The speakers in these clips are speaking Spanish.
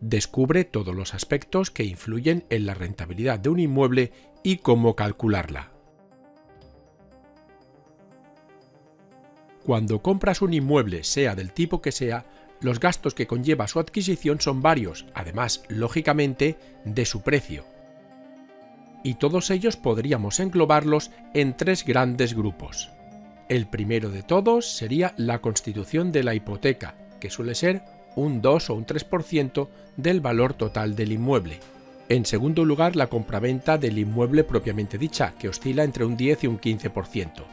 Descubre todos los aspectos que influyen en la rentabilidad de un inmueble y cómo calcularla. Cuando compras un inmueble, sea del tipo que sea, los gastos que conlleva su adquisición son varios, además, lógicamente, de su precio. Y todos ellos podríamos englobarlos en tres grandes grupos. El primero de todos sería la constitución de la hipoteca, que suele ser un 2 o un 3% del valor total del inmueble. En segundo lugar, la compraventa del inmueble propiamente dicha, que oscila entre un 10 y un 15%.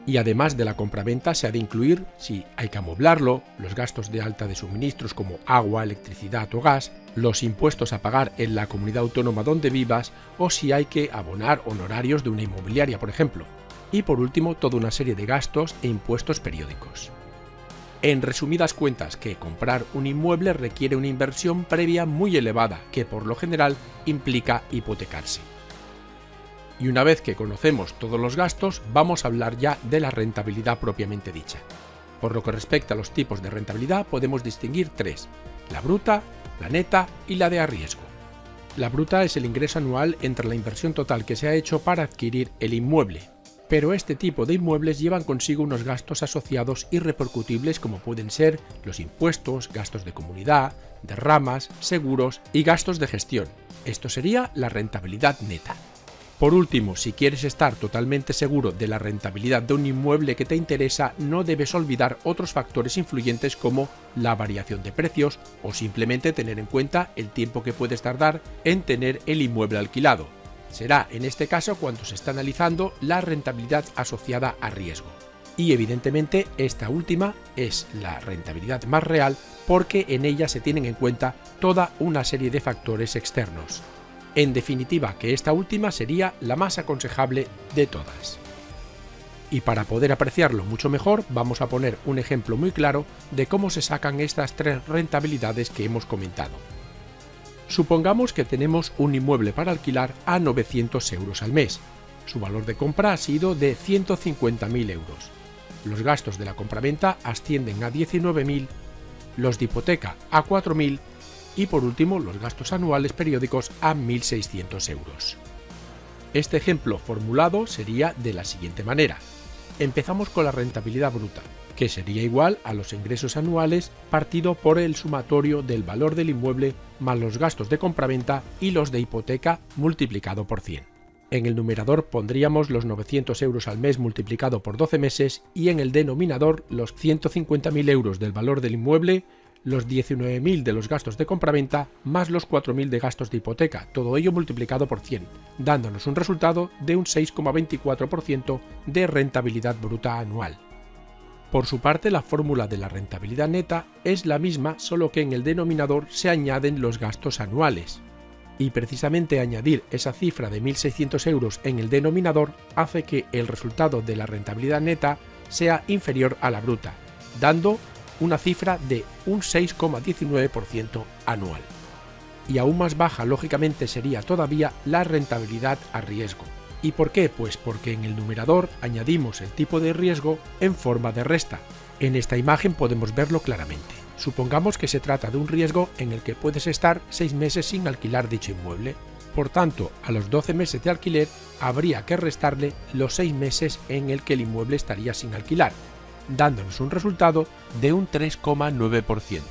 Y además de la compraventa se ha de incluir, si hay que amoblarlo, los gastos de alta de suministros como agua, electricidad o gas, los impuestos a pagar en la comunidad autónoma donde vivas o si hay que abonar honorarios de una inmobiliaria, por ejemplo. Y por último, toda una serie de gastos e impuestos periódicos. En resumidas cuentas, que comprar un inmueble requiere una inversión previa muy elevada, que por lo general implica hipotecarse. Y una vez que conocemos todos los gastos, vamos a hablar ya de la rentabilidad propiamente dicha. Por lo que respecta a los tipos de rentabilidad, podemos distinguir tres: la bruta, la neta y la de a riesgo. La bruta es el ingreso anual entre la inversión total que se ha hecho para adquirir el inmueble. Pero este tipo de inmuebles llevan consigo unos gastos asociados irrepercutibles como pueden ser los impuestos, gastos de comunidad, derramas, seguros y gastos de gestión. Esto sería la rentabilidad neta. Por último, si quieres estar totalmente seguro de la rentabilidad de un inmueble que te interesa, no debes olvidar otros factores influyentes como la variación de precios o simplemente tener en cuenta el tiempo que puedes tardar en tener el inmueble alquilado. Será en este caso cuando se está analizando la rentabilidad asociada a riesgo. Y evidentemente esta última es la rentabilidad más real porque en ella se tienen en cuenta toda una serie de factores externos. En definitiva, que esta última sería la más aconsejable de todas. Y para poder apreciarlo mucho mejor, vamos a poner un ejemplo muy claro de cómo se sacan estas tres rentabilidades que hemos comentado. Supongamos que tenemos un inmueble para alquilar a 900 euros al mes. Su valor de compra ha sido de 150.000 euros. Los gastos de la compraventa ascienden a 19.000, los de hipoteca a 4.000 y por último los gastos anuales periódicos a 1.600 euros. Este ejemplo formulado sería de la siguiente manera. Empezamos con la rentabilidad bruta, que sería igual a los ingresos anuales partido por el sumatorio del valor del inmueble más los gastos de compraventa y los de hipoteca multiplicado por 100. En el numerador pondríamos los 900 euros al mes multiplicado por 12 meses y en el denominador los 150.000 euros del valor del inmueble, los 19.000 de los gastos de compraventa más los 4.000 de gastos de hipoteca, todo ello multiplicado por 100, dándonos un resultado de un 6,24% de rentabilidad bruta anual. Por su parte, la fórmula de la rentabilidad neta es la misma, solo que en el denominador se añaden los gastos anuales. Y precisamente añadir esa cifra de 1.600 euros en el denominador hace que el resultado de la rentabilidad neta sea inferior a la bruta, dando una cifra de un 6,19% anual. Y aún más baja, lógicamente, sería todavía la rentabilidad a riesgo. ¿Y por qué? Pues porque en el numerador añadimos el tipo de riesgo en forma de resta. En esta imagen podemos verlo claramente. Supongamos que se trata de un riesgo en el que puedes estar 6 meses sin alquilar dicho inmueble. Por tanto, a los 12 meses de alquiler habría que restarle los 6 meses en el que el inmueble estaría sin alquilar, dándonos un resultado de un 3,9%.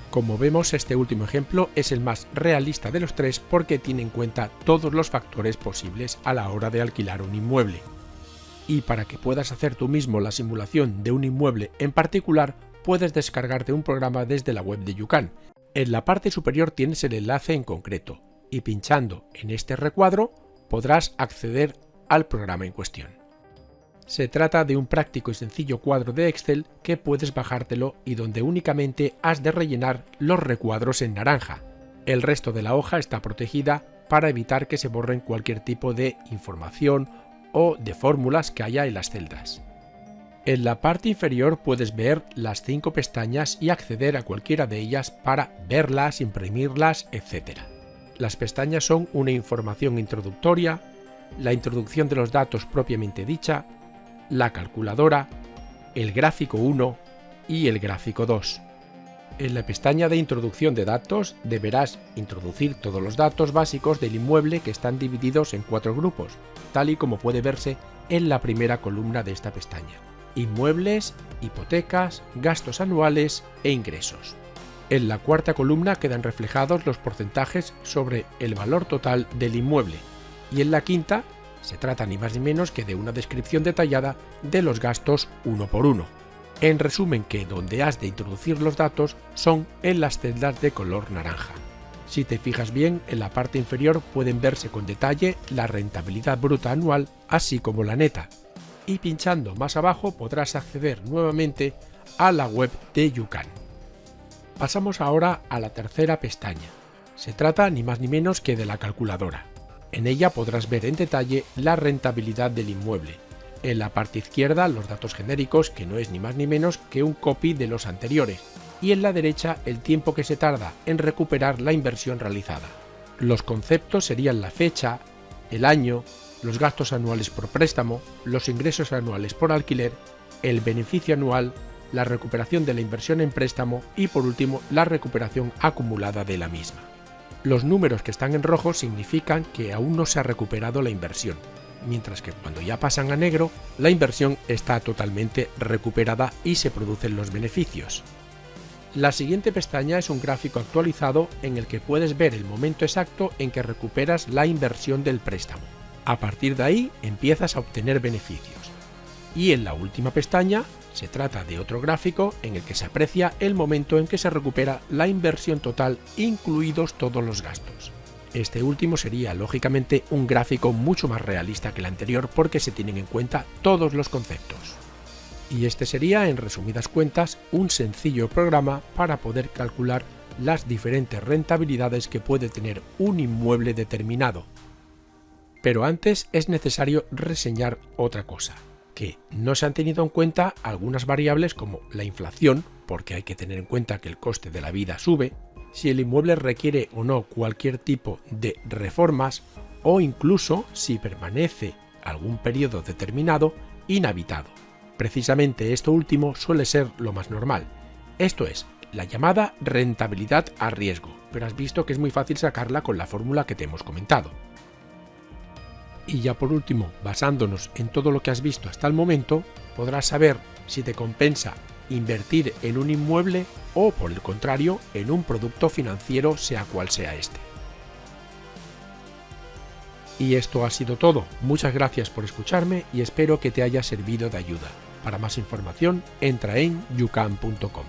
Como vemos, este último ejemplo es el más realista de los tres porque tiene en cuenta todos los factores posibles a la hora de alquilar un inmueble. Y para que puedas hacer tú mismo la simulación de un inmueble en particular, puedes descargarte un programa desde la web de YouCan. En la parte superior tienes el enlace en concreto y pinchando en este recuadro podrás acceder al programa en cuestión. Se trata de un práctico y sencillo cuadro de Excel que puedes bajártelo y donde únicamente has de rellenar los recuadros en naranja. El resto de la hoja está protegida para evitar que se borren cualquier tipo de información o de fórmulas que haya en las celdas. En la parte inferior puedes ver las 5 pestañas y acceder a cualquiera de ellas para verlas, imprimirlas, etc. Las pestañas son una información introductoria, la introducción de los datos propiamente dicha, la calculadora, el gráfico 1 y el gráfico 2. En la pestaña de introducción de datos deberás introducir todos los datos básicos del inmueble que están divididos en 4 grupos, tal y como puede verse en la primera columna de esta pestaña: inmuebles, hipotecas, gastos anuales e ingresos. En la cuarta columna quedan reflejados los porcentajes sobre el valor total del inmueble, y en la quinta se trata ni más ni menos que de una descripción detallada de los gastos uno por uno. En resumen, que donde has de introducir los datos son en las celdas de color naranja. Si te fijas bien, en la parte inferior pueden verse con detalle la rentabilidad bruta anual, así como la neta, y pinchando más abajo podrás acceder nuevamente a la web de YouCan. Pasamos ahora a la tercera pestaña. Se trata ni más ni menos que de la calculadora. En ella podrás ver en detalle la rentabilidad del inmueble. En la parte izquierda los datos genéricos, que no es ni más ni menos que un copy de los anteriores, y en la derecha el tiempo que se tarda en recuperar la inversión realizada. Los conceptos serían la fecha, el año, los gastos anuales por préstamo, los ingresos anuales por alquiler, el beneficio anual, la recuperación de la inversión en préstamo y por último la recuperación acumulada de la misma. Los números que están en rojo significan que aún no se ha recuperado la inversión, mientras que cuando ya pasan a negro, la inversión está totalmente recuperada y se producen los beneficios. La siguiente pestaña es un gráfico actualizado en el que puedes ver el momento exacto en que recuperas la inversión del préstamo. A partir de ahí empiezas a obtener beneficios. Y en la última pestaña se trata de otro gráfico en el que se aprecia el momento en que se recupera la inversión total, incluidos todos los gastos. Este último sería lógicamente un gráfico mucho más realista que el anterior porque se tienen en cuenta todos los conceptos. Y este sería, en resumidas cuentas, un sencillo programa para poder calcular las diferentes rentabilidades que puede tener un inmueble determinado. Pero antes es necesario reseñar otra cosa, que no se han tenido en cuenta algunas variables como la inflación, porque hay que tener en cuenta que el coste de la vida sube, si el inmueble requiere o no cualquier tipo de reformas o incluso si permanece algún periodo determinado inhabitado. Precisamente esto último suele ser lo más normal, esto es, la llamada rentabilidad a riesgo, pero has visto que es muy fácil sacarla con la fórmula que te hemos comentado. Y ya por último, basándonos en todo lo que has visto hasta el momento, podrás saber si te compensa invertir en un inmueble o, por el contrario, en un producto financiero, sea cual sea este. Y esto ha sido todo. Muchas gracias por escucharme y espero que te haya servido de ayuda. Para más información, entra en youcan.com.